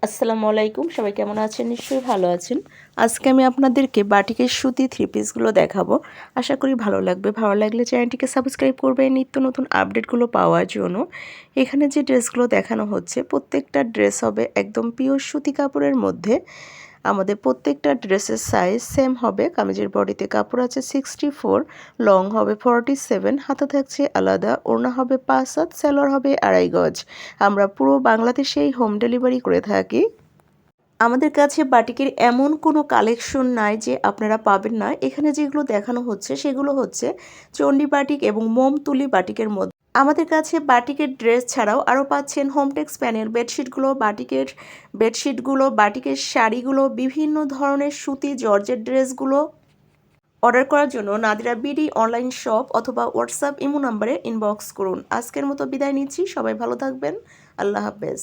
আসসালামু আলাইকুম, সবাই কেমন আছেন? নিশ্চয়ই ভালো আছেন। আজকে আমি আপনাদেরকে বাটিকের সুতি থ্রি পিসগুলো দেখাবো। আশা করি ভালো লাগবে। ভালো লাগলে চ্যানেলটিকে সাবস্ক্রাইব করবেন নিত্য নতুন আপডেটগুলো পাওয়ার জন্য। এখানে যে ড্রেসগুলো দেখানো হচ্ছে প্রত্যেকটা ড্রেস হবে একদম পিওর সুতি কাপড়ের মধ্যে। আমাদের প্রত্যেকটা ড্রেসের সাইজ সেম হবে। কামিজের বডিতে কাপড় আছে 64, লং হবে 47, হাতা থাকছে আলাদা, ওড়না হবে 5 হাত, সালোয়ার হবে 2.5 গজ। আমরা পুরো বাংলাদেশেই হোম ডেলিভারি করে থাকি। আমাদের কাছে বাটিকের এমন কোনো কালেকশন নাই যে আপনারা পাবেন না। এখানে যেগুলো দেখানো হচ্ছে সেগুলো হচ্ছে চণ্ডী বাটিক এবং মোমতুলি বাটিকের মধ্যে। আমাদের কাছে বাটিকের ড্রেস ছাড়াও আরও পাচ্ছেন হোমটেক্স প্যানেল বেডশিটগুলো, বাটিকের শাড়িগুলো, বিভিন্ন ধরনের সুতি জর্জেট ড্রেসগুলো। অর্ডার করার জন্য নাদিরা বিডি অনলাইন শপ অথবা হোয়াটসঅ্যাপ ইমো নাম্বারে ইনবক্স করুন। আজকের মতো বিদায় নিচ্ছি। সবাই ভালো থাকবেন। আল্লাহ হাফেজ।